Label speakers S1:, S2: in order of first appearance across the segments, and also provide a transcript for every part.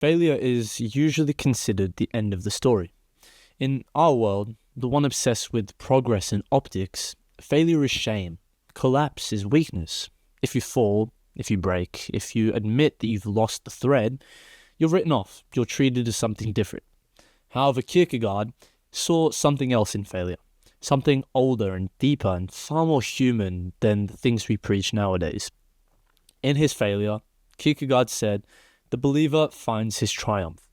S1: Failure is usually considered the end of the story. In our world, the one obsessed with progress and optics, failure is shame, collapse is weakness. If you fall, if you break, if you admit that you've lost the thread, you're written off, you're treated as something different. However, Kierkegaard saw something else in failure, something older and deeper and far more human than the things we preach nowadays. In his failure, Kierkegaard said, "The believer finds his triumph."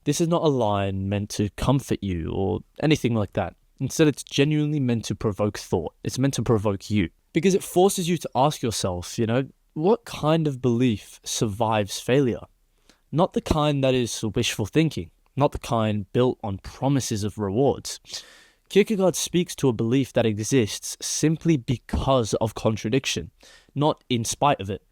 S1: This is not a line meant to comfort you or anything like that. Instead, it's genuinely meant to provoke thought. It's meant to provoke you. Because it forces you to ask yourself, what kind of belief survives failure? Not the kind that is wishful thinking, not the kind built on promises of rewards. Kierkegaard speaks to a belief that exists simply because of contradiction, not in spite of it.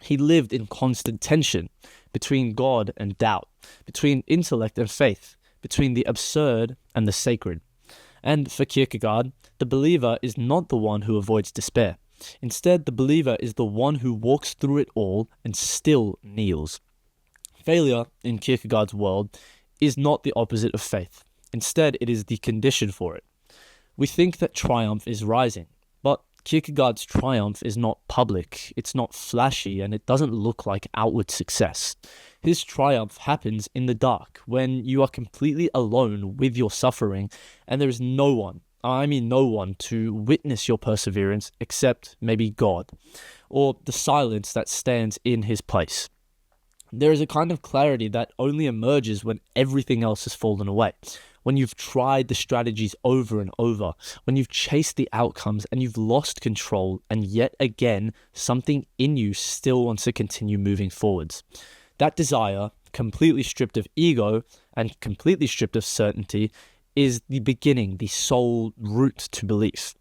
S1: He lived in constant tension between God and doubt, between intellect and faith, between the absurd and the sacred. And for Kierkegaard, the believer is not the one who avoids despair. Instead, the believer is the one who walks through it all and still kneels. Failure, in Kierkegaard's world, is not the opposite of faith. Instead, it is the condition for it. We think that triumph is rising, but Kierkegaard's triumph is not public, it's not flashy, and it doesn't look like outward success. His triumph happens in the dark, when you are completely alone with your suffering, and there is no one, to witness your perseverance except maybe God, or the silence that stands in his place. There is a kind of clarity that only emerges when everything else has fallen away. When you've tried the strategies over and over, when you've chased the outcomes and you've lost control, and yet again, something in you still wants to continue moving forwards. That desire, completely stripped of ego and completely stripped of certainty, is the beginning, the sole root to belief.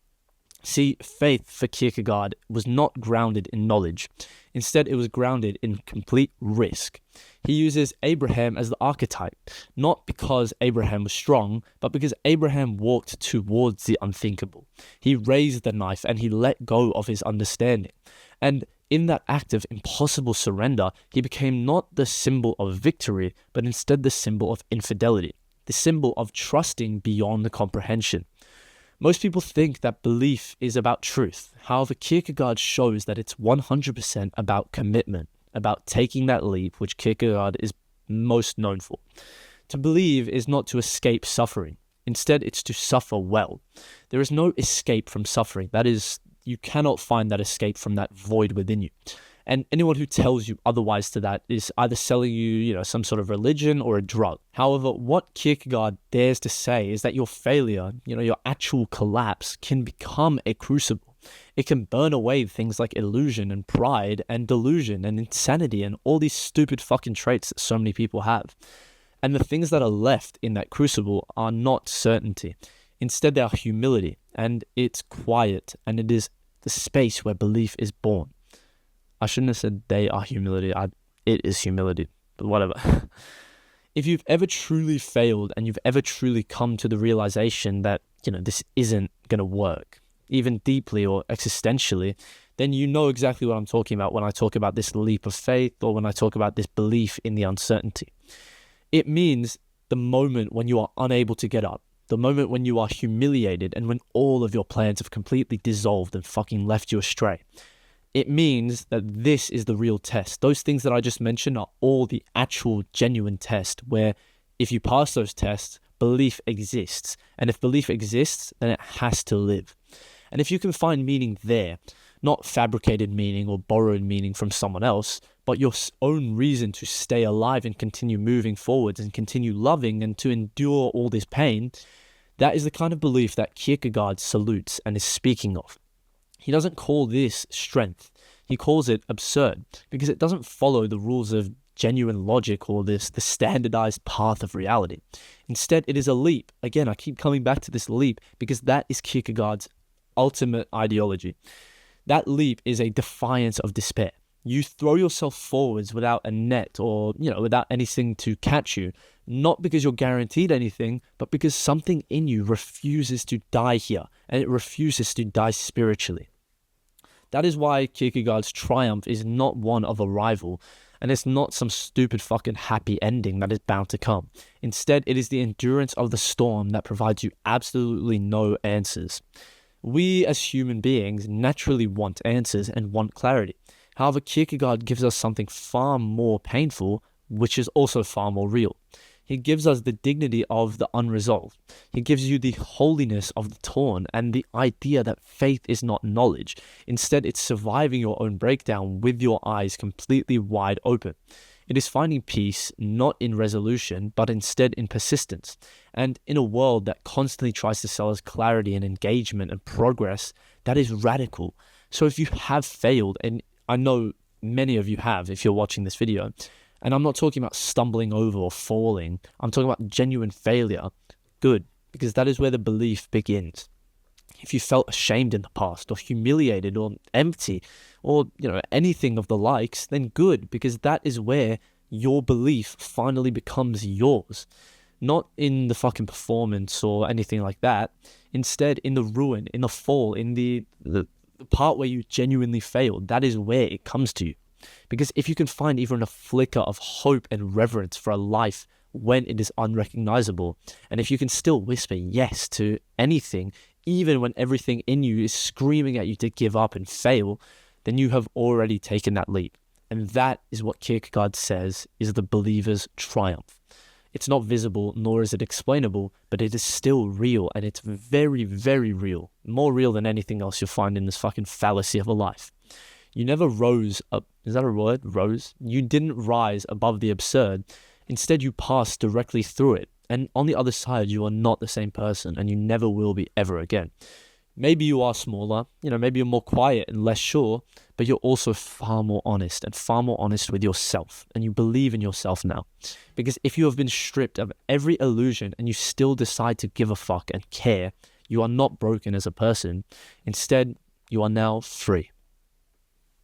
S1: See, faith for Kierkegaard was not grounded in knowledge. Instead, it was grounded in complete risk. He uses Abraham as the archetype, not because Abraham was strong, but because Abraham walked towards the unthinkable. He raised the knife and he let go of his understanding. And in that act of impossible surrender, he became not the symbol of victory, but instead the symbol of infidelity, the symbol of trusting beyond the comprehension. Most people think that belief is about truth. However, Kierkegaard shows that it's 100% about commitment, about taking that leap, which Kierkegaard is most known for. To believe is not to escape suffering. Instead, it's to suffer well. There is no escape from suffering. That is, you cannot find that escape from that void within you. And anyone who tells you otherwise to that is either selling you, some sort of religion or a drug. However, what Kierkegaard dares to say is that your failure, your actual collapse can become a crucible. It can burn away things like illusion and pride and delusion and insanity and all these stupid fucking traits that so many people have. And the things that are left in that crucible are not certainty. Instead, they are humility, and it's quiet, and it is the space where belief is born. I shouldn't have said they are humility. It is humility, but whatever. If you've ever truly failed and you've ever truly come to the realization that, this isn't going to work, even deeply or existentially, then you know exactly what I'm talking about when I talk about this leap of faith or when I talk about this belief in the uncertainty. It means the moment when you are unable to get up, the moment when you are humiliated and when all of your plans have completely dissolved and fucking left you astray. It means that this is the real test. Those things that I just mentioned are all the actual genuine test where if you pass those tests, belief exists. And if belief exists, then it has to live. And if you can find meaning there, not fabricated meaning or borrowed meaning from someone else, but your own reason to stay alive and continue moving forwards and continue loving and to endure all this pain, that is the kind of belief that Kierkegaard salutes and is speaking of. He doesn't call this strength. He calls it absurd because it doesn't follow the rules of genuine logic or the standardized path of reality. Instead, it is a leap. Again, I keep coming back to this leap because that is Kierkegaard's ultimate ideology. That leap is a defiance of despair. You throw yourself forwards without a net or, without anything to catch you, not because you're guaranteed anything, but because something in you refuses to die here and it refuses to die spiritually. That is why Kierkegaard's triumph is not one of arrival, And it's not some stupid fucking happy ending that is bound to come. Instead, it is the endurance of the storm that provides you absolutely no answers. We as human beings naturally want answers and want clarity. However, Kierkegaard gives us something far more painful, which is also far more real. He gives us the dignity of the unresolved. He gives you the holiness of the torn and the idea that faith is not knowledge. Instead, it's surviving your own breakdown with your eyes completely wide open. It is finding peace not in resolution, but instead in persistence. And in a world that constantly tries to sell us clarity and engagement and progress, that is radical. So if you have failed, and I know many of you have if you're watching this video, and I'm not talking about stumbling over or falling. I'm talking about genuine failure. Good, because that is where the belief begins. If you felt ashamed in the past or humiliated or empty or, anything of the likes, then good, because that is where your belief finally becomes yours. Not in the fucking performance or anything like that. Instead, in the ruin, in the fall, in the part where you genuinely failed, that is where it comes to you. Because if you can find even a flicker of hope and reverence for a life when it is unrecognizable, and if you can still whisper yes to anything, even when everything in you is screaming at you to give up and fail, then you have already taken that leap. And that is what Kierkegaard says is the believer's triumph. It's not visible, nor is it explainable, but it is still real, and it's very, very real. More real than anything else you'll find in this fucking fallacy of a life. You never rose up. Is that a word? Rose? You didn't rise above the absurd. Instead, you passed directly through it. And on the other side, you are not the same person, and you never will be ever again. Maybe you are smaller, maybe you're more quiet and less sure, but you're also far more honest with yourself. And you believe in yourself now. Because if you have been stripped of every illusion and you still decide to give a fuck and care, you are not broken as a person. Instead, you are now free.